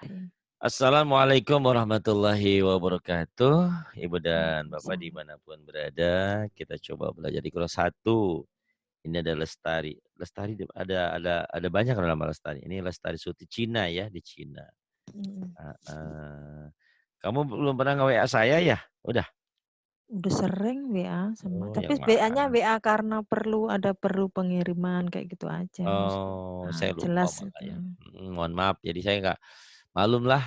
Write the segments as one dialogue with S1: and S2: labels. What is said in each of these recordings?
S1: Bismillahirrahmanirrahim.
S2: Assalamualaikum warahmatullahi wabarakatuh. Ibu dan Bapak
S1: Waalaikumsalam.
S2: dimanapun berada, kita coba belajar di kelas 1. Ini ada Lestari. Lestari ada banyak nama Lestari. Ini Lestari Suti Cina ya, di Cina.
S1: Mhm.
S2: Heeh. Kamu belum pernah nge-WA saya ya? Udah?
S1: Udah sering WA sama
S2: Oh,
S1: tapi
S2: yang
S1: WA-nya
S2: mana?
S1: WA karena perlu pengiriman kayak gitu aja, maksudnya
S2: Oh, saya lupa
S1: jelas itu.
S2: makanya. Mohon maaf. Jadi saya nggak malumlah,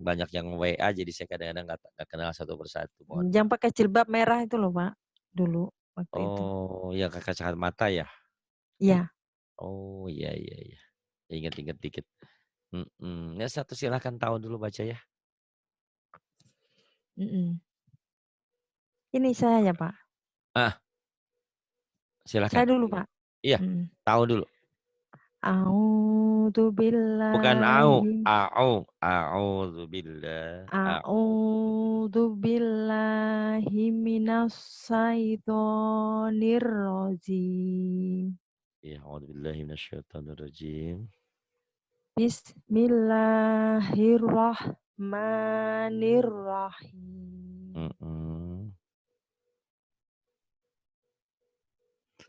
S2: banyak yang WA jadi saya kadang-kadang nggak kenal satu persatu, mohon
S1: Yang
S2: maaf.
S1: pakai jilbab merah itu loh, Pak, dulu, waktu itu.
S2: Oh, yang Kakak kacamata ya?
S1: Iya.
S2: Oh, iya iya iya. Ingat-ingat dikit. Ya satu silakan tahu dulu baca ya.
S1: Mhm. Ini saya ya, Pak?
S2: Ah, silakan.
S1: Saya dulu, Pak?
S2: Iya,
S1: Mhm.
S2: tahu dulu.
S1: A'udzu
S2: Bukan au,
S1: billahi
S2: au, a'udzubillah, a'udzubillah.
S1: a'udzu billahi minas syaithanir rajim.
S2: Iya, a'udzubillahi minasyaitonirrajim.
S1: Bismillahirrahmanirrahim.
S2: Mhm.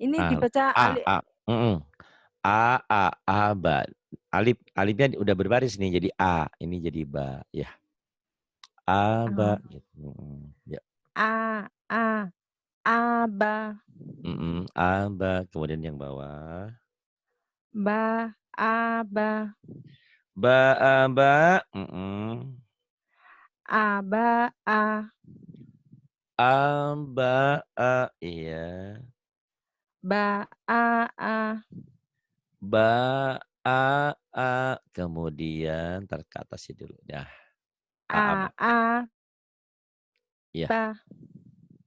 S1: Ini
S2: A,
S1: dibaca
S2: a, mhm. Ba. Alifnya udah berbaris nih jadi a, ini jadi ba, ya. Aba
S1: A,
S2: gitu, ya.
S1: A, A, Aba,
S2: Aba, kemudian yang bawah.
S1: Ba, Aba,
S2: Ba, aba, mhm.
S1: Aba, A,
S2: Aba, iya.
S1: Ba, A,
S2: Ba, kemudian entar ke atasnya dulu, dah. Aba,
S1: A,
S2: iya.
S1: Ba,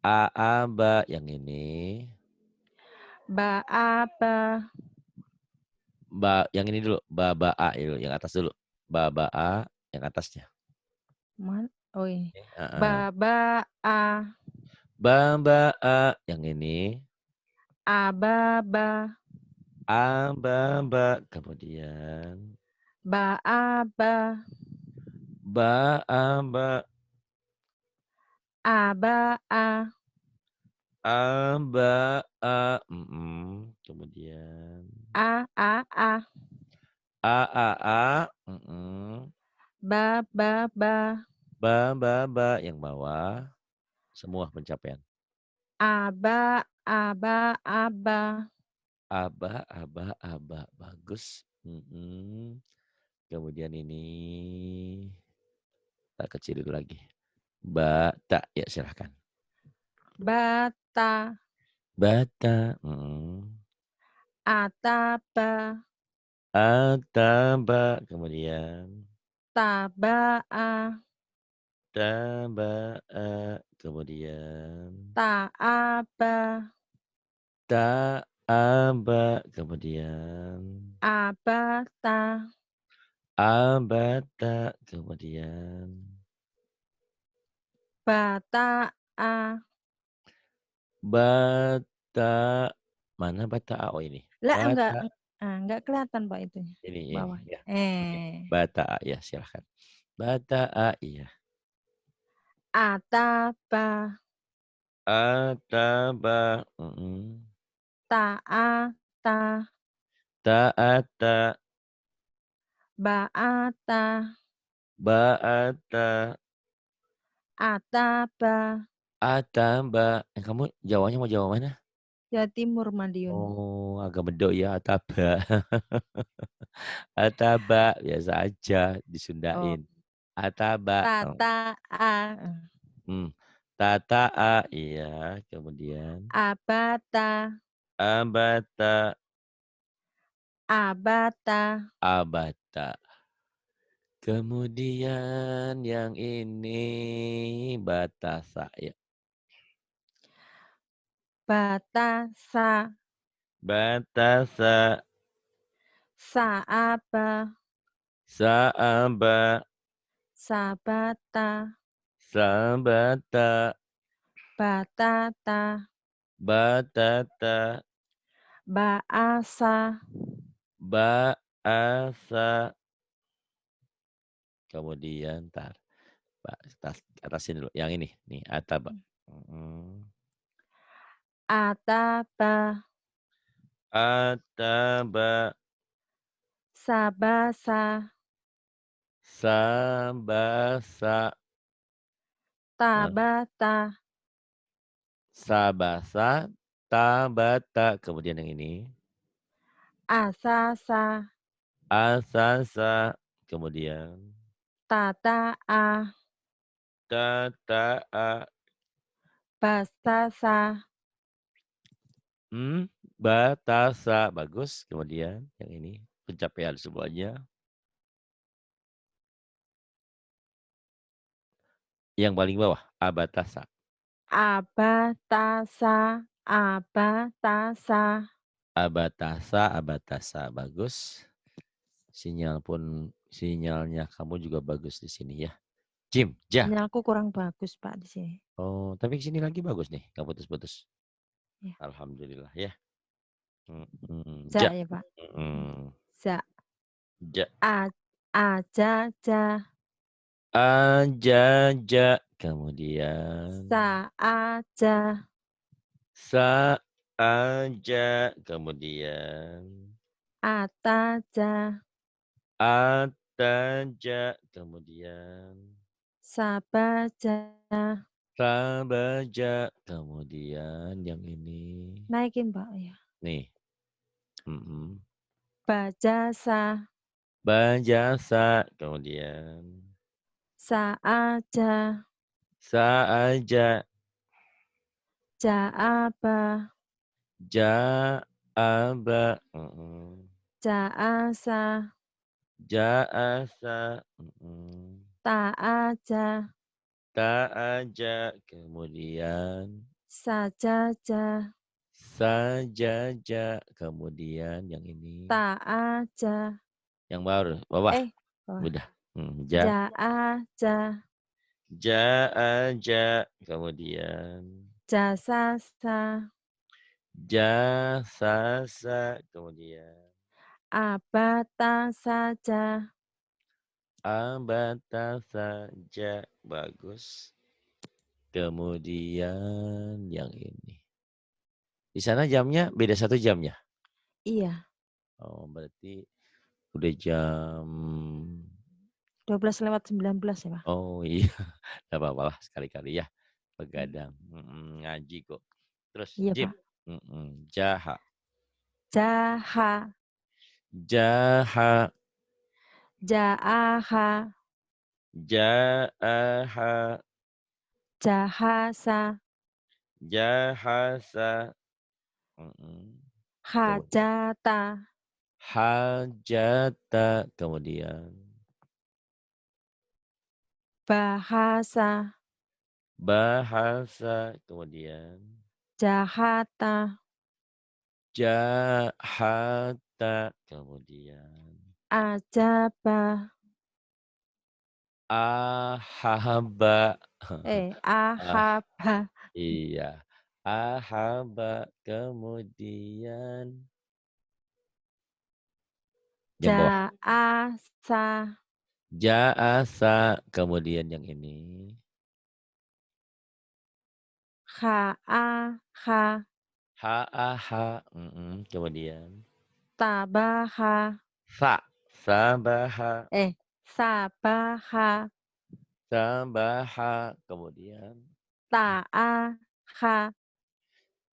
S2: Aba, yang ini.
S1: Ba, Aba,
S2: Yang ini dulu, dulu, yang atas dulu. Yang atasnya.
S1: oh ini,
S2: Heeh.
S1: Ba, Ba, A,
S2: Yang ini.
S1: Aba, Ba,
S2: Kemudian.
S1: Ba, Aba,
S2: Ba,
S1: Aba, A,
S2: kemudian.
S1: A,
S2: Mhm.
S1: Ba,
S2: Yang bawah. Semua pencapaian.
S1: Aba, Aba.
S2: Bagus. Kemudian ini. Tak kecilin lagi. Bata, ya silahkan.
S1: Bata,
S2: Bata,
S1: Ataba,
S2: Ataba, kemudian.
S1: Tabaa,
S2: Taba'a, kemudian.
S1: Ta'aba,
S2: Ta'aba, kemudian.
S1: Abata,
S2: Abata, kemudian.
S1: Bata'a.
S2: Bata, mana bata'a? Oh ini.
S1: Lah
S2: Bata,
S1: enggak kelihatan Pak itunya,
S2: ini
S1: bawah.
S2: ya. Oke, bata'a ya silahkan. Bata'a, iya.
S1: Ataba,
S2: Ataba,
S1: Ta'ata,
S2: Ta'ata,
S1: Ba'ata,
S2: Ba'ata,
S1: Ataba,
S2: Ataba. Kamu Jawanya mau Jawa mana?
S1: Jawa Timur, Madiun.
S2: Oh, agak medok ya, Ataba. Ataba, biasa aja
S1: Oh,
S2: disundain. Ataba,
S1: Tata'a,
S2: hmm. Tata'a, iya. Kemudian
S1: Abata,
S2: Abata,
S1: Abata,
S2: Abata. Kemudian yang ini Batasa ya.
S1: Batasa,
S2: Batasa,
S1: Sa'aba,
S2: Sa'aba,
S1: Sabata,
S2: Sabata,
S1: Batata,
S2: Batata,
S1: Ba'asa,
S2: Ba'asa, kemudian entar, Mbak, atasin dulu, yang ini, nih, ataba. Mhm.
S1: Ataba,
S2: Ataba,
S1: sabasa,
S2: sabasa, nah,
S1: tabata,
S2: sabasa, tabata, kemudian yang ini,
S1: asasa,
S2: asasa, kemudian,
S1: tataa,
S2: tata'a,
S1: basasa,
S2: batasa, bagus, kemudian yang ini, pencapaian semuanya. Yang paling bawah, abatasa.
S1: abatasa, abatasa,
S2: Abatasa, abatasa, bagus. Sinyalnya kamu juga bagus di sini ya. Jim, ja.
S1: sinyalku kurang bagus, Pak, di sini.
S2: Oh, tapi sini lagi bagus nih, nggak putus-putus.
S1: Ya,
S2: Alhamdulillah ya.
S1: ja
S2: Ja.
S1: ya, Pak.
S2: Mm,
S1: Ja,
S2: ja.
S1: a, aja, ja,
S2: Aja, ja. Kemudian
S1: sa, aja,
S2: sa aja. Kemudian
S1: ataja,
S2: ataja. Kemudian
S1: sabaja,
S2: sabaja. Kemudian yang ini.
S1: naikin, Pak, ya.
S2: Nih. Mm-mm.
S1: Bajasa,
S2: Bajasa. Kemudian
S1: saaja,
S2: saaja.
S1: jaaba,
S2: Ja'aba. Mm-mm.
S1: jaasa,
S2: Ja'asa. Mm-mm.
S1: taaja,
S2: Ta'aja. Kemudian
S1: sajaja,
S2: sajaja. Kemudian yang ini.
S1: taaja,
S2: Yang baru, bawah.
S1: bawah,
S2: Udah. Ja.
S1: jaaja,
S2: Ja'aja. Kemudian
S1: jasasa,
S2: jasasa. Kemudian
S1: abata saja,
S2: abata saja. Bagus. Kemudian yang ini. Di sana jamnya beda 1 jam ya?
S1: iya,
S2: Oh, berarti udah jam
S1: 12:19 ya, Pak.
S2: oh iya, nggak apa-apa lah sekali-kali ya,
S1: Mmm,
S2: begadang, ngaji kok. Terus
S1: iya,
S2: Jim,
S1: Pak.
S2: jaha,
S1: Jaha,
S2: jaha,
S1: jaaha,
S2: jaaha,
S1: jahasa,
S2: jahasa, kemudian
S1: hajata,
S2: hajata, kemudian
S1: bahasa,
S2: bahasa, kemudian
S1: jahata,
S2: jahata, kemudian
S1: ajaba,
S2: ahaba. Ah,
S1: ahaba,
S2: iya. Ahaba, kemudian yang bawah.
S1: jaasa,
S2: Ja'asa, kemudian yang ini.
S1: haaha,
S2: Ha'aha, kemudian.
S1: tabaha,
S2: Sabaha,
S1: sabaha,
S2: sabaha, kemudian.
S1: taaha,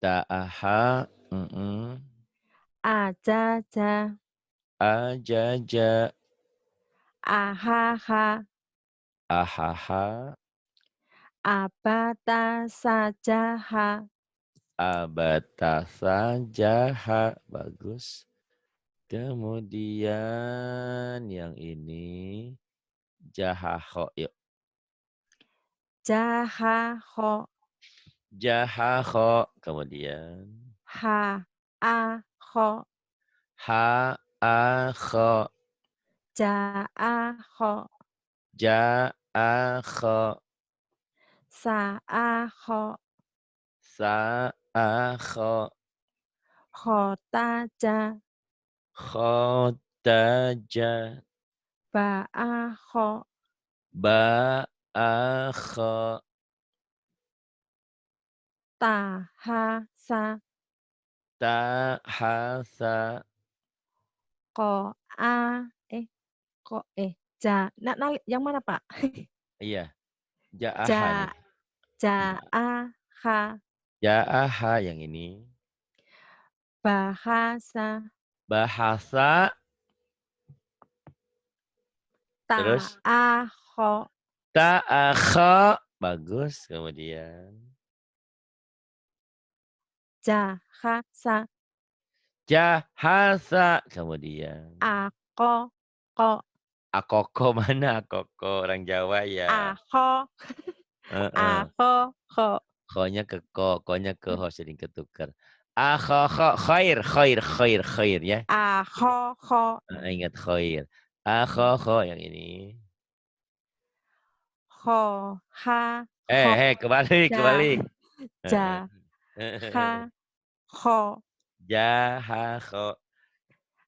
S2: Ta'aha,
S1: ajaja,
S2: ajaja,
S1: ahaha,
S2: ahaha,
S1: abata sajaha,
S2: abatasa, jaha, bagus. Kemudian yang ini jahaho, yuk.
S1: jahaho,
S2: Jahaho, kemudian
S1: haaho,
S2: ha'akho,
S1: jaaho,
S2: ja'akho,
S1: saaho,
S2: sa'akho,
S1: khotaja,
S2: khotaja,
S1: baaho,
S2: Ba, a, kha.
S1: Ta, ha, sa.
S2: Ta, ha, sa.
S1: Ko, a, ja. Nah, yang mana Pak?
S2: Iya, ja'aha
S1: Ja,
S2: nih.
S1: ja,
S2: Ja,
S1: a, ha.
S2: ja'aha yang ini.
S1: Bahasa.
S2: Bahasa.
S1: Ta,
S2: Terus.
S1: a, ho.
S2: Ta'akha. Bagus. Kemudian.
S1: Ja, ha, sa.
S2: Jahasa. Kemudian.
S1: Ako, ko.
S2: Akoko mana akoko? Orang Jawa ya.
S1: Aho,
S2: Heeh.
S1: aho, ho.
S2: Ko-nya ke ko, ko-nya ke ho sering ketukar. Khair ya.
S1: Aho, ho.
S2: Ingat khair. Akho yang ini.
S1: Ho, ha, ho.
S2: Kebalik,
S1: Ja,
S2: kebalik. Heeh.
S1: ja, ha, ho.
S2: Jahakho.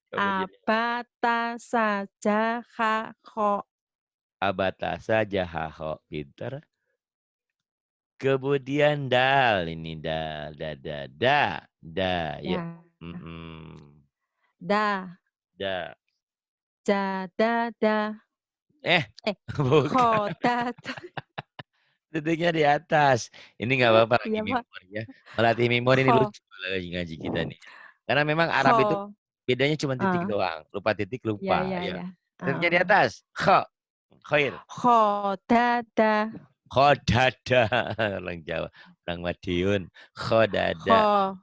S2: Kemudian
S1: Apa, ta, saja, ha, ho.
S2: abatasa jahakho. Pinter. Kemudian dal ini dal, da ya.
S1: Ya.
S2: Mm-mm.
S1: Da,
S2: Da.
S1: ja, da.
S2: Eh,
S1: Eh,
S2: bukan.
S1: ho, da, da.
S2: Duduknya di atas. Ini nggak apa-apa lagi
S1: Iya Pak.
S2: memori ya. Melatih memori ini
S1: Ho,
S2: lucu lagi ngaji kita nih. Karena memang Arab itu
S1: ho.
S2: bedanya cuma titik
S1: Ah,
S2: doang. Lupa titik
S1: ya,
S2: lupa
S1: ya,
S2: ya.
S1: ya.
S2: Duduknya di atas. Khair.
S1: Ho, da.
S2: Khodada. Orang Jawa. Orang Madiun. Khodada.
S1: Ho,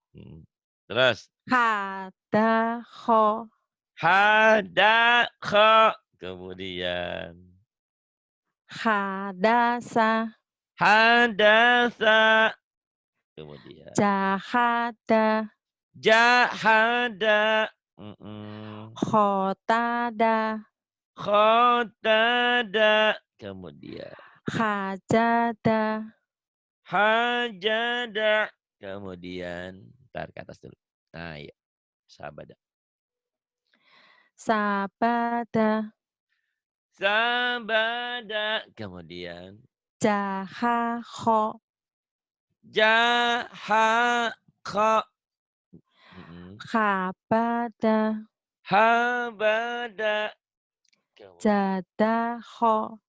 S2: Hmm. Terus.
S1: ha, da, ho.
S2: Hadakha. Kemudian.
S1: Hadasa,
S2: Hadasa. Kemudian.
S1: jahada,
S2: Jahada. Mm-mm.
S1: khotada,
S2: Khotada. Kemudian.
S1: hajada,
S2: Hajada. Kemudian. Ntar ke atas dulu. Nah iya. Sabada.
S1: sabada,
S2: Sabada. Kemudian.
S1: jahakho,
S2: Jahakha. Mm-mm.
S1: khabada,
S2: Habada. Kemudian.
S1: jadakho,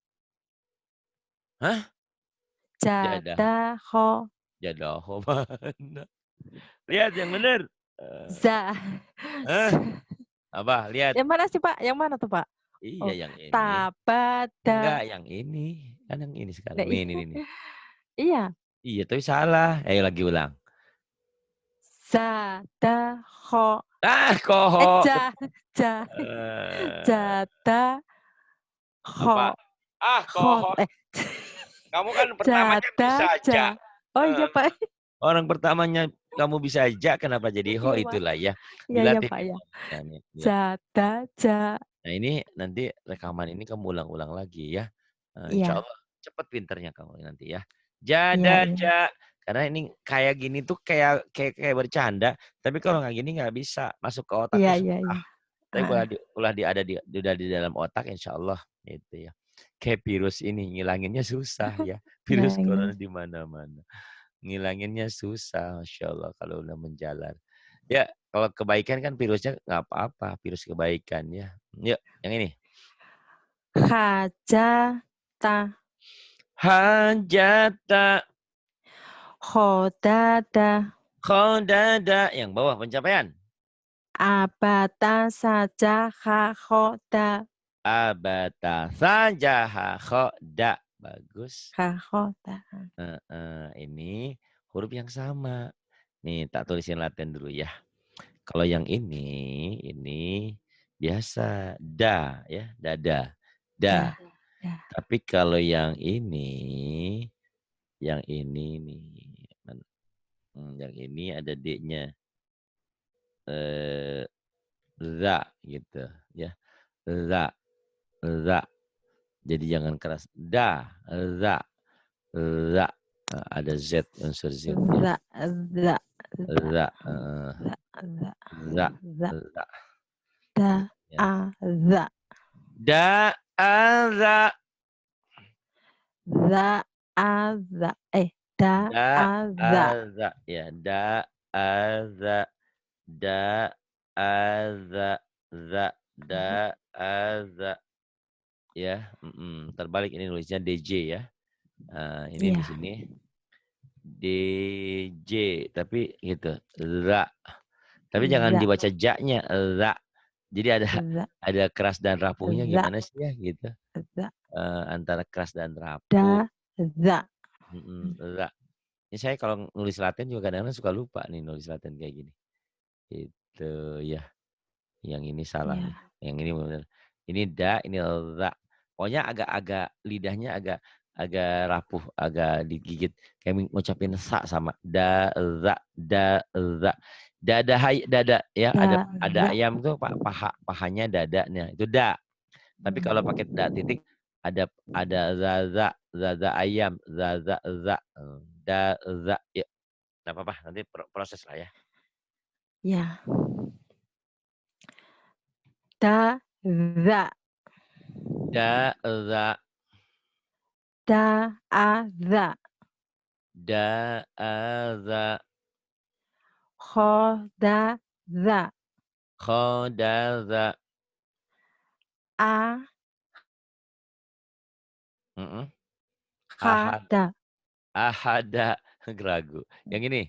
S2: Hah? Jadah.
S1: jadakho,
S2: Jadaho mana? Lihat yang benar. Eh,
S1: za.
S2: Hah? Apa? Lihat.
S1: Yang mana sih Pak? Yang mana tuh Pak?
S2: Iya
S1: Oh,
S2: yang ini. Enggak
S1: tabada.
S2: yang ini. Kan yang ini
S1: Nah,
S2: sekarang.
S1: iya.
S2: Ini.
S1: Iya,
S2: Iya tapi salah. Ayo lagi ulang.
S1: zadakho.
S2: Koho.
S1: Ja, ja,
S2: Eh,
S1: jada,
S2: apa?
S1: ho, hot,
S2: Koho. Kamu kan pertamanya bisa
S1: jada,
S2: aja.
S1: ja. Oh iya Pak.
S2: Orang pertamanya kamu bisa aja. Kenapa jadi ho
S1: Iya Pak.
S2: itulah ya.
S1: Iya
S2: Dilatih
S1: Pak ya.
S2: memorinya nih. Lihat.
S1: Jada, ja.
S2: Nah ini nanti rekaman ini kamu ulang-ulang lagi ya. Insya
S1: Iya,
S2: Allah cepat pinternya kamu nanti ya.
S1: iya,
S2: Jada,
S1: iya.
S2: ja. Karena ini kayak gini tuh kayak bercanda. Tapi kalau nggak gini nggak bisa masuk ke otak
S1: Iya,
S2: tuh
S1: iya,
S2: susah.
S1: iya.
S2: Tapi
S1: Ah,
S2: ulah ada udah di dalam otak insya Allah itu ya. Kayak virus ini ngilanginnya susah ya. Virus
S1: ngilangin.
S2: corona di mana-mana. Ngilanginnya susah, Masya Allah kalau udah menjalar. Ya, kalau kebaikan kan virusnya nggak apa-apa, virus kebaikan ya. Yuk, yang ini.
S1: Hajata,
S2: Hajata
S1: hodada,
S2: khodada. Yang bawah pencapaian.
S1: abata saja, hakoda,
S2: Abata saja khoda. Bagus.
S1: hakoda.
S2: Ini huruf yang sama. Nih, tak tulisin Latin dulu ya. Kalau yang ini biasa da ya, dada. Da.
S1: Da, da.
S2: Tapi kalau yang ini nih, yang ini ada D-nya. Eh, za gitu ya. Za, za. Jadi jangan keras. Da, za, za. Nah, ada Z unsur Z-nya.
S1: Za, za, za,
S2: Za,
S1: za, za,
S2: za,
S1: za,
S2: za.
S1: da,
S2: Ya.
S1: a, za.
S2: Da, za.
S1: za, a, za. Da,
S2: Da,
S1: a, za.
S2: aza. Ya, da, aza. Da, aza. Za, da, aza. Ya, terbalik ini nulisnya DJ ya. Ini di
S1: Iya,
S2: sini DJ, tapi gitu. Za. Tapi jangan
S1: za,
S2: dibaca ja-nya, za. Jadi
S1: za,
S2: ada keras dan rapuhnya
S1: za,
S2: gimana sih ya gitu.
S1: za.
S2: Antara keras dan rapuh.
S1: Da, za.
S2: Za. Ini saya kalau nulis Latin juga kadang-kadang suka lupa nih nulis Latin kayak gini. Itu ya. Yang ini salah
S1: Iya,
S2: nih. Yang ini benar. Ini da, ini za. Pokoknya agak-agak lidahnya agak rapuh, agak digigit. Kayak ngucapin sa sama da, za, da, za. Dada, dada ya.
S1: da,
S2: Ada
S1: za.
S2: ayam tuh pahanya dadanya. Itu da. Tapi kalau pakai da titik ada zaza ayam, za. Da, za. Ya, enggak apa-apa. Nanti proses lah ya.
S1: Ya. Da, za.
S2: Da, za.
S1: Da, a, za.
S2: Da, za.
S1: Kho, da, za.
S2: Kho, da, za.
S1: A, kha,
S2: Ahad,
S1: da.
S2: ahada. Ragu. Yang ini.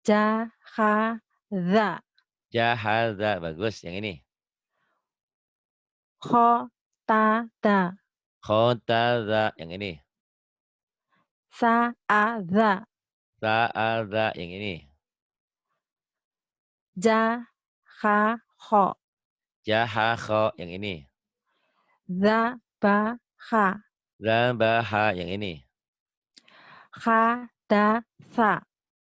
S1: Ja, kha, za.
S2: Jahaza. Bagus. Yang ini.
S1: Kho, ta, da.
S2: Khotaza. Yang ini.
S1: Sa, a, za.
S2: Sa'aza. Yang ini.
S1: Ja, kha, kho.
S2: Jahakho. Yang ini.
S1: Za, ba, kha.
S2: Zabaha. Yang ini.
S1: Kha, da, sa.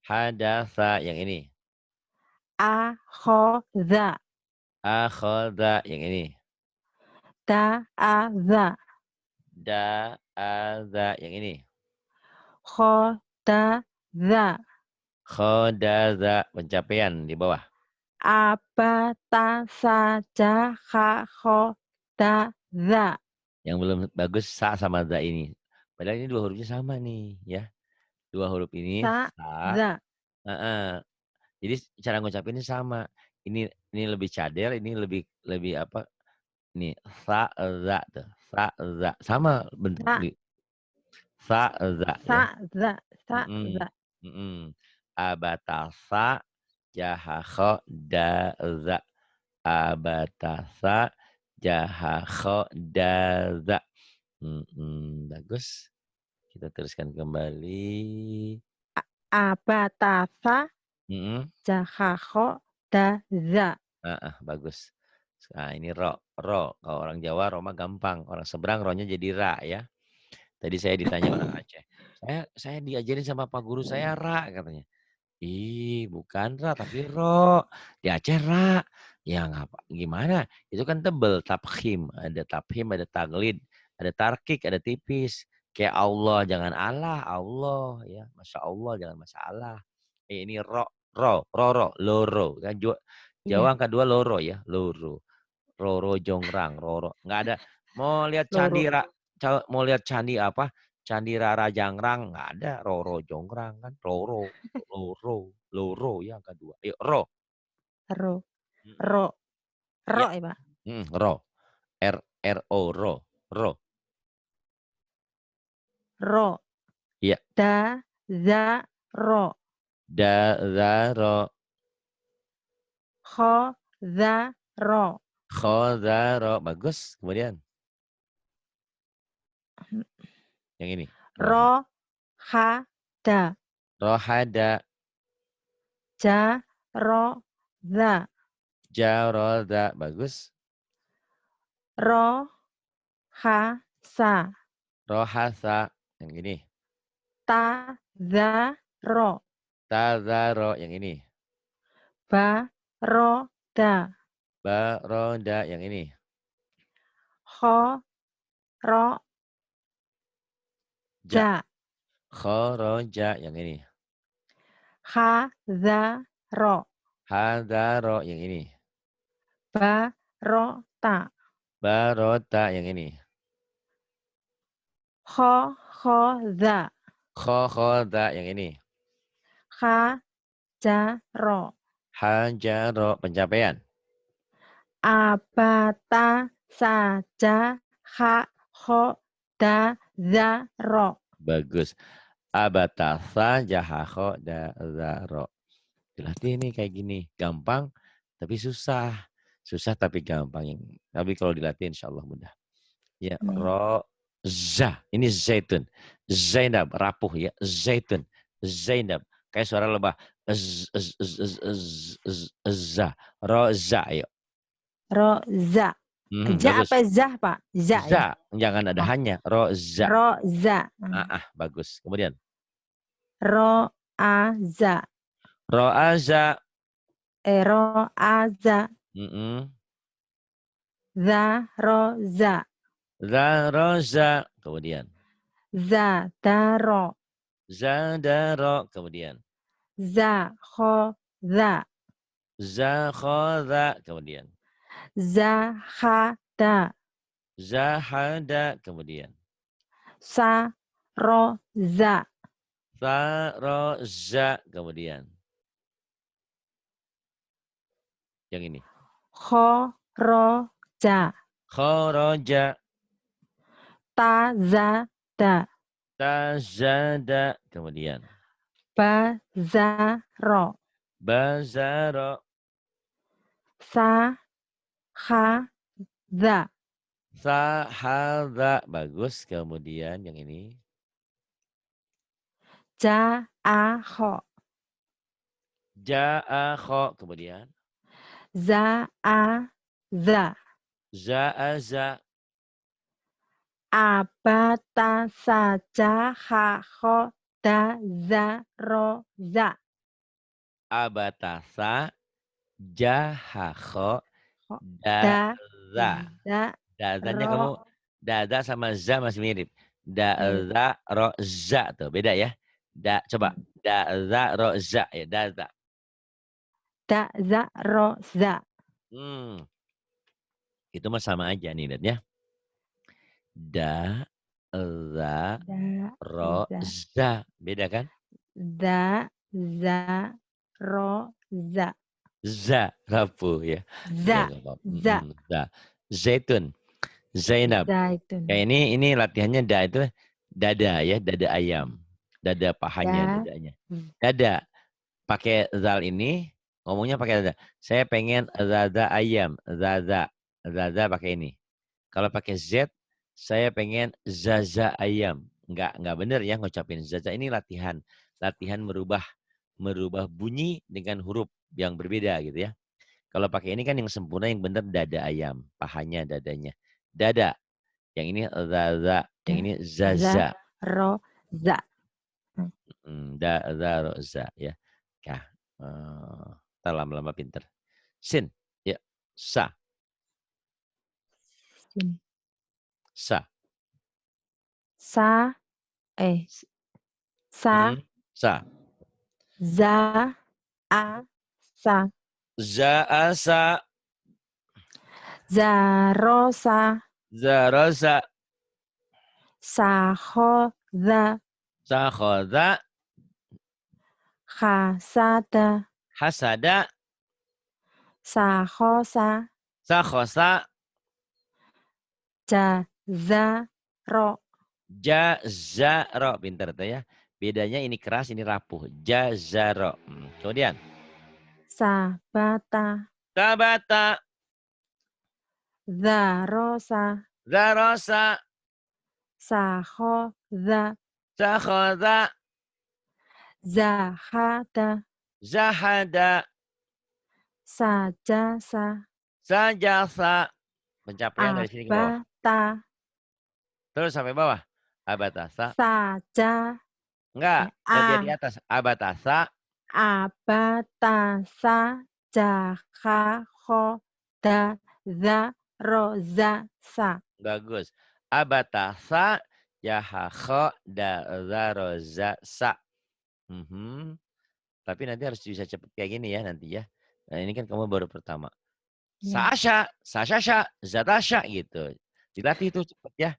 S2: Hadasa. Yang ini.
S1: A, kho, za.
S2: Akhoda. Yang ini.
S1: Da, a, za.
S2: Da'aza. Yang ini.
S1: Kho, da, za.
S2: Khodaza. Pencapaian di bawah.
S1: Aba, ta, sa, ja, kha, kho, da, za.
S2: Yang belum bagus sa sama za ini. Padahal ini dua hurufnya sama nih ya. Dua huruf ini
S1: Sa,
S2: sa.
S1: za.
S2: Jadi cara ngucapinnya sama. Ini lebih cadel, ini lebih apa? Ini sa za tuh. Sa za sama bentuk
S1: Sa,
S2: sa za
S1: sa,
S2: ya.
S1: za. Sa,
S2: Mm-mm.
S1: za.
S2: Mm-mm. Abatasa jahakho da za. Abatasa jahakho da za. Bagus. Kita teruskan kembali.
S1: Aba, ta, sa,
S2: Mm-mm.
S1: ja, kha, kho, da, za.
S2: Bagus. Nah, ini ro. Kalau orang Jawa, ro mah gampang. Orang seberang, ro-nya jadi ra ya. Tadi saya ditanya orang Aceh. Saya diajarin sama Pak Guru saya ra katanya. Ih, bukan ra tapi ro. Di Aceh ra. Ya ngapa? Gimana? Itu kan tebel, tafkhim. Ada tafkhim, ada taglid, ada tarkik, ada tipis. Kayak Allah, jangan Allah, Allah ya. Masya Allah, jangan masalah. Ini ro, loro. Kan Jawa
S1: Iya,
S2: angka 2 loro ya, loro. Roro Jongrang, Roro. Nggak ada. Mau lihat
S1: loro.
S2: mau lihat candi apa? Candi Rara Jangrang nggak ada. Roro Jongrang kan. Loro ya angka 2. Yuk, ro.
S1: Ro,
S2: Mm-mm.
S1: ro, ro
S2: Ya,
S1: ya, Pak.
S2: ro. R O ro. Ro.
S1: Ro.
S2: Iya.
S1: Da, za, ro.
S2: Da, za, ro.
S1: Kho, za, ro.
S2: Kho, za, ro. Bagus. Kemudian yang ini. Roha.
S1: Ro, ha, da.
S2: Rohada.
S1: Ja, ro, za.
S2: Jaroda. Bagus.
S1: Ro, ha, sa.
S2: Rohasa. Yang ini.
S1: Ta, za, ro.
S2: Tazaro. Yang ini.
S1: Ba, ro, da.
S2: Baroda. Yang ini.
S1: Kho, ro,
S2: Ja.
S1: za.
S2: Khoroja. Yang ini.
S1: Ha, za, ro.
S2: Hadaro. Yang ini.
S1: Ba, ro, ta.
S2: Barota. Yang ini.
S1: Khoda.
S2: Khoda yang ini.
S1: Hajaro.
S2: Hajaro pencapaian.
S1: Abata saja dazaro.
S2: Bagus. Abatasa jahakho dazaro. Dilatih nih kayak gini. Gampang tapi susah. Susah tapi gampang. Tapi kalau dilatih insya Allah mudah. Ya, za. Ini zaitun. Zainab, rapuh ya. Zaitun. Zainab. Kayak suara lebah. Za. Roza, ayo.
S1: Roza. Ja
S2: Bagus.
S1: apa zah, Pak? Za ya?
S2: Za. Jangan ada
S1: Oh,
S2: hanya. Roza.
S1: roza.
S2: Bagus. Kemudian.
S1: Roaza.
S2: Roaza.
S1: Roaza. Zaroza.
S2: Zaroza. Kemudian.
S1: Zadaro.
S2: Zadaro. Kemudian.
S1: Zakhoda.
S2: Zakhoda. Kemudian.
S1: Zahada.
S2: Zahada. Kemudian.
S1: Saroza.
S2: Saroza. Kemudian. Yang ini.
S1: Khoroja.
S2: Khoroja.
S1: Tazada.
S2: Tazada. Kemudian.
S1: Bazaro.
S2: Bazaro.
S1: Sahada.
S2: Sahada. Bagus. Kemudian yang ini.
S1: Ja'akho.
S2: Ja'akho. Kemudian.
S1: Za'aza.
S2: Za'aza.
S1: Abata saja hakho dazaroza.
S2: Abatasa. Jahakho.
S1: Da
S2: Daza.
S1: da
S2: Dazanya
S1: ro.
S2: kamu. Dada sama za masih mirip. Daza ro za tuh. Beda ya. Coba. Daza ro za ya. Daza.
S1: Dazaroza.
S2: Itu mah sama aja nih, lihat ya. Da, za, ro, za. Beda kan?
S1: Da, za, ro, za.
S2: Za, rapuh ya. Ya,
S1: Za, za.
S2: za. Zaitun, Zainab.
S1: Zaitun.
S2: Kayak ini latihannya da itu dada ya, dada ayam. Dada pahanya, dadanya. Dada. Pakai zal ini, ngomongnya pakai dada. Saya pengen dada ayam, zaza. Zaza pakai ini. Kalau pakai Z, saya pengen zaza ayam. Enggak benar ya ngucapin zaza. Ini latihan. Latihan merubah bunyi dengan huruf yang berbeda gitu ya. Kalau pakai ini kan yang sempurna, yang benar dada ayam. Pahanya, dadanya. Dada. Yang ini zaza. Yang ini zaza.
S1: Ro, za.
S2: Da, za, ro, za. Ya. Kah. Kita lama-lama pinter. Sin. Ya. Sa. Sa.
S1: Sa. Sa.
S2: Sa.
S1: Za. A. Sa.
S2: Za. Asa.
S1: Zarosa.
S2: Zarosa.
S1: Sahoda.
S2: Sakhoda.
S1: Khasada.
S2: Hasada.
S1: Sahosa.
S2: Sakhosa.
S1: Jazaro.
S2: Jazaro. Pintar tuh ya. Bedanya ini keras, ini rapuh. Jazaro. Kemudian.
S1: Sabata.
S2: Tabata.
S1: Zarosa.
S2: Zarosa.
S1: Sahoda.
S2: Sakhoda.
S1: Zahada.
S2: Zahada.
S1: Sajasa.
S2: Sajasa. Pencapaian dari sini ke bawah.
S1: Abata.
S2: Terus sampai bawah. Abatasa.
S1: Saja.
S2: Enggak. Yang di atas. Abatasa.
S1: Abatasa. Jaha. Khoda. Za. Roza. Sa.
S2: Bagus. Abatasa. Yahakho. Da. Za. Roza. Sa. Tapi nanti harus bisa cepet kayak gini ya nanti ya. Nah ini kan kamu baru pertama. Sasha, Sashasha, Zatasha gitu. Dilatih itu cepet ya.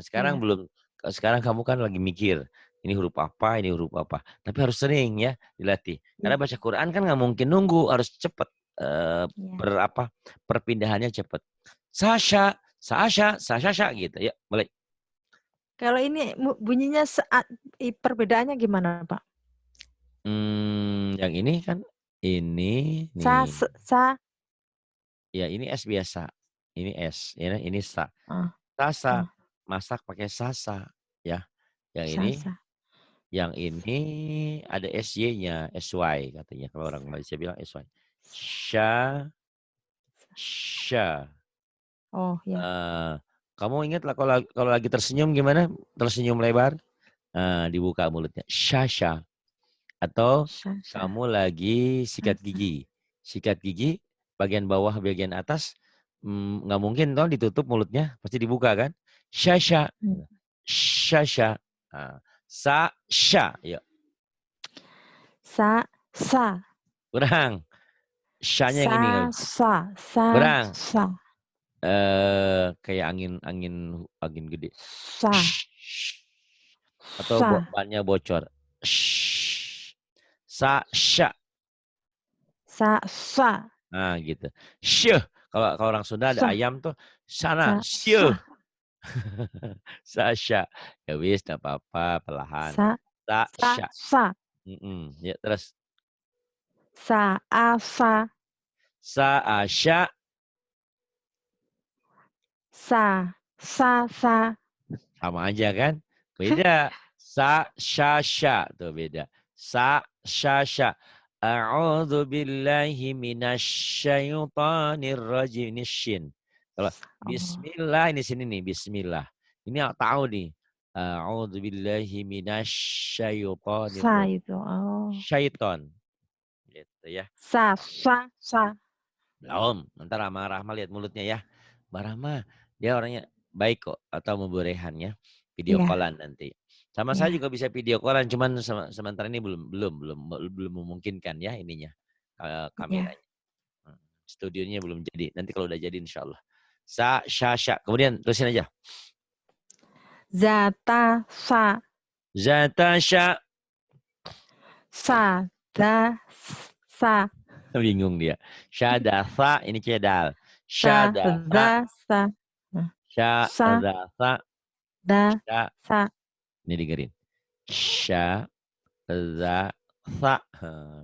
S2: Sekarang belum sekarang kamu kan lagi mikir, ini huruf apa, ini huruf apa. Tapi harus sering ya dilatih. Karena baca Quran kan nggak mungkin nunggu, harus cepet.
S1: Ya.
S2: Perpindahannya cepet. Sasha, Sasha, Sasha gitu. Ya, mulai.
S1: Kalau ini bunyinya saat perbedaannya gimana, Pak?
S2: Yang ini kan ini
S1: Sa,
S2: nih.
S1: sa.
S2: Ya, ini S biasa. Ini S, ya, ini sa.
S1: Ah,
S2: Sasa,
S1: ah,
S2: masak pakai sasa, ya. Yang
S1: sa,
S2: ini
S1: sa.
S2: Yang ini ada SY-nya, SY katanya. Kalau orang Malaysia bilang SY. Sya, sya.
S1: Oh ya.
S2: Kamu ingat lah kalau lagi tersenyum gimana? Tersenyum lebar, dibuka mulutnya. Sya, sya. Atau
S1: Sa, sa,
S2: kamu lagi
S1: sa,
S2: sikat
S1: sa.
S2: gigi. Sikat gigi, bagian bawah, bagian atas. Nggak mungkin toh ditutup mulutnya. Pasti dibuka kan? Sya, sya.
S1: Hmm.
S2: Sya, sya. Sa, sya. Yuk,
S1: Sa, sa.
S2: kurang. Sya-nya yang
S1: Sa,
S2: ini.
S1: sa, sa,
S2: Kurang.
S1: sa.
S2: Kayak angin angin angin gede.
S1: Sa,
S2: Atau
S1: sa,
S2: bannya bocor. Sa, sya.
S1: sa, sa,
S2: Nah, gitu. Syeh. Kalau orang Sunda ada
S1: sa,
S2: ayam tuh, sana,
S1: sa, sa,
S2: syeh. Sa, sya. Ya wis, enggak apa-apa, perlahan.
S1: sa,
S2: Sa,
S1: sa,
S2: sya.
S1: sa,
S2: Ya, terus.
S1: sa, a, sa,
S2: Sa, sya.
S1: sa, sa, sa.
S2: Sama aja kan? Beda. Sa, sya, sya. Tuh beda. Sa, sya, sya. A'udzu billahi minasyaitonir rajim. Ini shin. Kalau
S1: Oh,
S2: bismillah ini sini nih, bismillah. Ini tahu nih. A'udzu billahi minasyaitonir
S1: sa
S2: rajim.
S1: itu. Oh,
S2: Syaiton. Gitu ya.
S1: sa, sa, sa.
S2: Belum. Ntar Rahma lihat mulutnya ya. Mbak Rahma, dia orangnya baik kok. Atau memborehan ya. Video
S1: Iya,
S2: callan nanti. Sama saya
S1: iya,
S2: juga bisa video callan, cuman sementara ini belum memungkinkan ya ininya.
S1: iya.
S2: Kameranya. Studionya belum jadi. Nanti kalau udah jadi insya Allah. Sa, sya, sya. Kemudian terusin aja.
S1: Zata, sa,
S2: Zata, sya.
S1: sa, da, sa,
S2: Bingung dia. Syadasa, ini cedal.
S1: sa,
S2: Syadasa,
S1: da, sa. Sa,
S2: syadasa,
S1: da,
S2: sya.
S1: sa,
S2: Ini digerin. Sya, za, sa.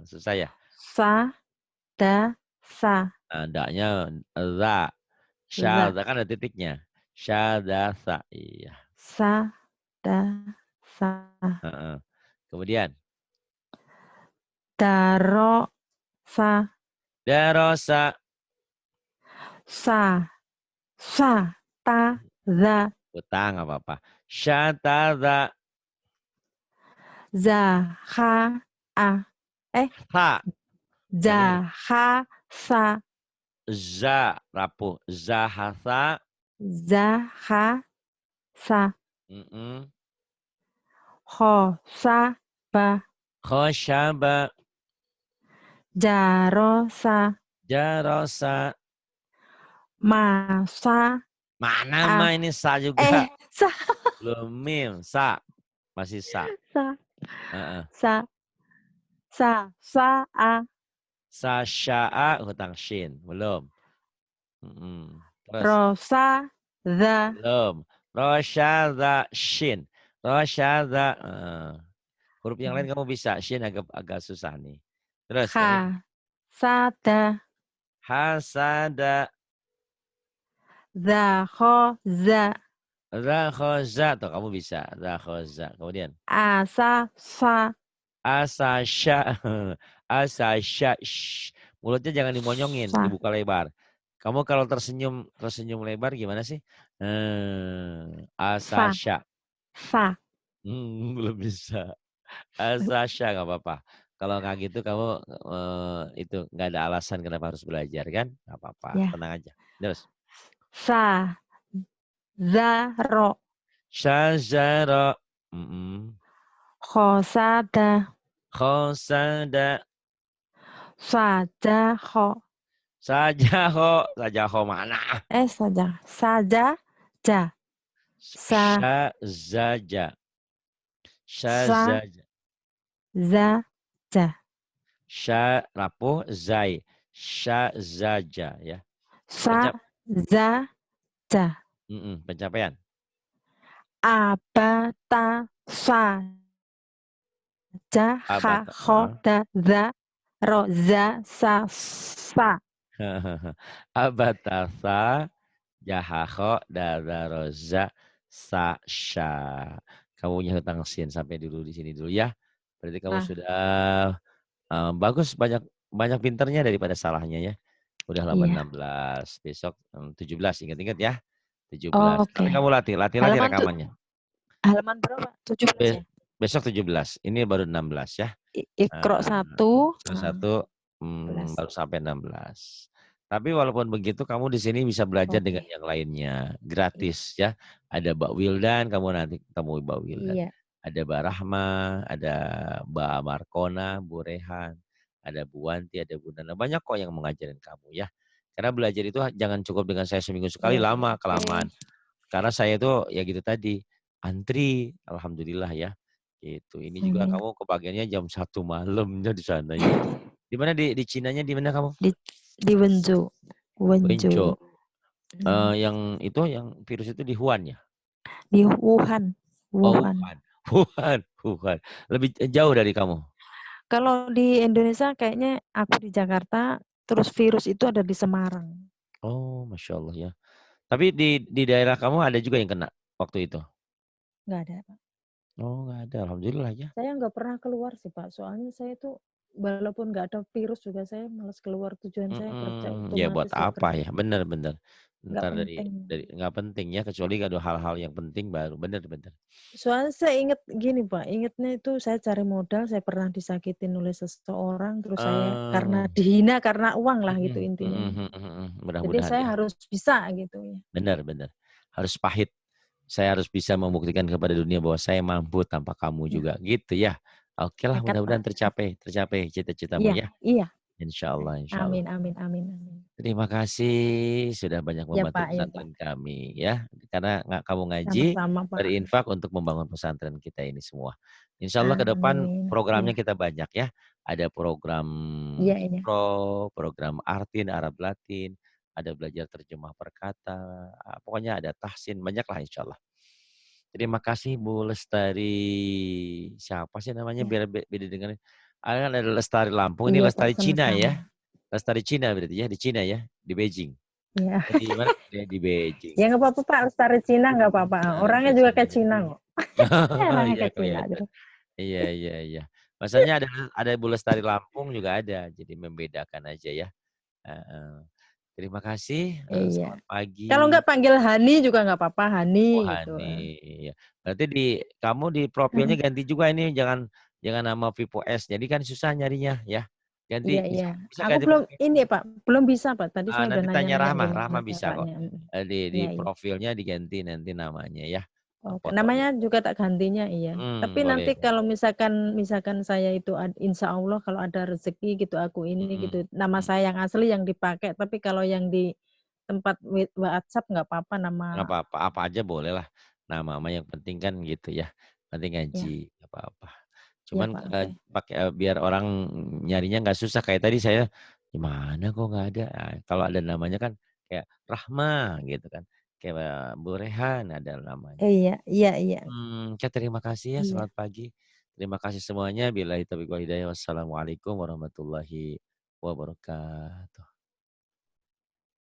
S2: Susah ya.
S1: sa, da, sa,
S2: Ndaknya za.
S1: za,
S2: Syadza kan ada titiknya. Syadasa. Iya.
S1: sa, da, sa.
S2: Heeh. Kemudian.
S1: Daro, sa,
S2: Darosa.
S1: sa, sa, ta, za,
S2: Utang apa-apa. Syataza.
S1: za, ha, a.
S2: Ha. Yang ini.
S1: Za, ha, sa,
S2: Za. Rapuh. Zahasa.
S1: za, ha, sa.
S2: Mm-mm.
S1: Ho, sa, ba.
S2: Khosyaba.
S1: Jaro, sa.
S2: Jarosa.
S1: Ma, sa,
S2: Mana
S1: a.
S2: mah ini sa juga.
S1: Sa,
S2: Belum mim. Sa. Masih sa.
S1: sa,
S2: Heeh.
S1: sa, sa, a.
S2: Sa, sya'a. Hutang shin. Belum. Mm-mm. Terus.
S1: Rosa, za,
S2: Belum. Rosyadza shin. Rosyadza. Huruf yang lain kamu bisa. Shin agak susah nih. Terus yang ini.
S1: ha, sada,
S2: Hasada.
S1: za, ho, za,
S2: Zakhoza. Tuh kamu bisa. Zakhoza. Kemudian.
S1: asa, sa,
S2: Asasya. Asasya. Mulutnya jangan dimonyongin.
S1: sa,
S2: Dibuka lebar. Kamu kalau tersenyum lebar gimana sih?
S1: sa,
S2: Asasya.
S1: sa.
S2: Belum bisa. Sasha nggak apa-apa. Kalau nggak gitu kamu itu nggak ada alasan kenapa harus belajar kan? Nggak apa-apa,
S1: Ya,
S2: tenang aja. Terus.
S1: sa, za, ro,
S2: Syazara.
S1: ho, sada,
S2: Khosada.
S1: saja, ho.
S2: Sajaho. Sajaho mana?
S1: Saja, saja, ja, Sa.
S2: Syazaja.
S1: Sa.
S2: Syazaja.
S1: Za. Ja.
S2: Sya rapuh zai. Syazaja ya.
S1: Sa.
S2: Pencap
S1: Za. Ja.
S2: pencapaian.
S1: Abata. Sa. Ja. Ha.
S2: Abata.
S1: Ho. Da. Za. Ro. Za. Sa. Sa.
S2: Abatasa jahaho dadaroza sasha. Kamu punya hutang sin sampai dulu di sini dulu ya. Berarti kamu
S1: Ah,
S2: sudah bagus, banyak banyak pinternya daripada salahnya ya. Udah
S1: iya.
S2: 16, besok 17, ingat-ingat ya. 17.
S1: Oke.
S2: Nanti kamu latih lagi
S1: Halaman tuh
S2: rekamannya.
S1: halaman berapa? 17 ya?
S2: Besok 17, ini baru 16 ya.
S1: Iqra 1.
S2: Salah satu
S1: 11.
S2: baru sampai 16. Tapi walaupun begitu kamu di sini bisa belajar dengan
S1: Oke.
S2: yang lainnya,
S1: Iya.
S2: gratis ya. Ada Mbak Wildan, kamu nanti ketemu Mbak Wildan.
S1: Iya.
S2: Ada Mbak Rahma, ada Mbak Markona, Bu Rehan, ada Bu Wanti, ada Bu Nana. Banyak kok yang mengajarin kamu ya. Karena belajar itu jangan cukup dengan saya seminggu sekali,
S1: Iya, iya.
S2: lama
S1: Oke.
S2: kelamaan. Karena saya itu ya gitu tadi, antri, alhamdulillah ya. Gitu. Ini juga
S1: Amin.
S2: kamu kebagiannya jam 1 malamnya di sana ya. Di mana di Cinanya di mana kamu?
S1: Di Wenzhou.
S2: Wenzhou.
S1: Wenzhou.
S2: Yang itu yang virus itu di Wuhan ya?
S1: Di Wuhan.
S2: Oh,
S1: Wuhan.
S2: Wuhan. Wuhan, Wuhan. Lebih jauh dari kamu?
S1: Kalau di Indonesia kayaknya aku di Jakarta, terus virus itu ada di Semarang.
S2: Oh, Masya Allah ya. Tapi di daerah kamu ada juga yang kena waktu itu?
S1: Nggak ada, Pak.
S2: Oh, nggak ada. Alhamdulillah ya.
S1: Saya nggak pernah keluar sih, Pak. Soalnya saya tuh walaupun nggak ada virus juga saya malas keluar. Tujuan saya kerja,
S2: Ya buat
S1: otomatis ya
S2: apa
S1: kerja.
S2: ya? Bener-bener.
S1: Nggak
S2: Ntar
S1: penting.
S2: dari nggak penting ya, kecuali ada hal-hal yang penting baru. Bener-bener.
S1: Soalnya saya inget gini, Pak. Ingetnya itu saya cari modal, saya pernah disakitin oleh seseorang, terus saya karena dihina karena uang lah gitu intinya. Jadi
S2: Mudah-mudahan
S1: saya
S2: ya.
S1: harus bisa gitu ya.
S2: Benar-benar. Harus pahit. Saya harus bisa membuktikan kepada dunia bahwa saya mampu tanpa kamu
S1: Ya,
S2: juga. Gitu ya. Oke lah,
S1: nekat,
S2: mudah-mudahan
S1: Pak.
S2: tercapai cita-citamu
S1: Iya,
S2: ya.
S1: iya.
S2: Insya Allah, insya Allah.
S1: Amin, amin, amin, amin.
S2: Terima kasih sudah banyak
S1: Ya,
S2: membantu
S1: Pak, ya, Pak.
S2: pesantren kami ya. Karena kamu ngaji,
S1: Sama-sama, Pak.
S2: berinfak untuk membangun pesantren kita ini semua. Insya Allah ke depan
S1: Amin.
S2: programnya
S1: Iya,
S2: kita banyak ya. Ada program
S1: iya, iya.
S2: program Artin, Arab Latin, ada belajar terjemah perkata, pokoknya ada tahsin, banyak lah insya Allah. Terima kasih Bu Lestari, siapa sih namanya
S1: Iya,
S2: biar beda dengan, kan ada Lestari Lampung, ini
S1: iya, Pak,
S2: Lestari Cina
S1: sama-sama.
S2: ya. Lestari Cina berarti ya, di Cina ya, di Beijing.
S1: Iya.
S2: Di mana? Di Beijing.
S1: Ya nggak apa-apa, Pak. Lestari Cina nggak apa-apa. Orangnya
S2: Lestari
S1: juga
S2: Cina
S1: kayak
S2: ya.
S1: Cina kok. Orangnya
S2: Iya
S1: kayak Cina.
S2: kelihatan.
S1: Terus.
S2: Iya, iya, iya. Masanya ada Bu Lestari Lampung juga ada, jadi membedakan aja ya. Heeh. Terima kasih,
S1: Iya.
S2: selamat
S1: Kalau
S2: pagi.
S1: nggak panggil Hani juga nggak apa-apa,
S2: Oh,
S1: Hani gitu.
S2: Hani, iya. Berarti kamu di profilnya ganti juga ini, jangan jangan nama Vipo S. Jadi kan susah nyarinya ya.
S1: Iya,
S2: Ganti bisa
S1: iya.
S2: bisa
S1: Aku
S2: ganti
S1: belum
S2: profil.
S1: ini Pak, belum bisa Pak. Tadi saya udah
S2: Nanti tanya
S1: nanya-nanya
S2: Rahma,
S1: gimana
S2: Rahma bisa kok.
S1: caranya.
S2: Di
S1: Iya, iya.
S2: profilnya diganti nanti namanya ya.
S1: Oke,
S2: Fotonya.
S1: namanya juga tak gantinya, iya. Tapi
S2: Boleh,
S1: nanti
S2: boleh.
S1: kalau misalkan saya itu insya Allah kalau ada rezeki gitu aku ini
S2: Mhm,
S1: gitu, nama
S2: mhm.
S1: saya yang asli yang dipakai, tapi kalau yang di tempat WhatsApp nggak apa-apa
S2: Nggak
S1: nama
S2: apa-apa, apa aja boleh lah. Nama mah yang penting kan gitu ya. Nanti
S1: ya,
S2: ngaji, nggak apa-apa.
S1: ya
S2: Cuman
S1: Pak, oke.
S2: pakai biar orang nyarinya nggak susah. Kayak tadi saya, gimana kok nggak ada. Nah, kalau ada namanya kan kayak Rahma gitu kan. Kayak Bu Rehan ada namanya.
S1: Iya, iya, iya.
S2: Oke, terima kasih ya.
S1: Iya.
S2: Selamat pagi. Terima kasih semuanya. Billahi taufiq wal hidayah. Wassalamualaikum warahmatullahi wabarakatuh.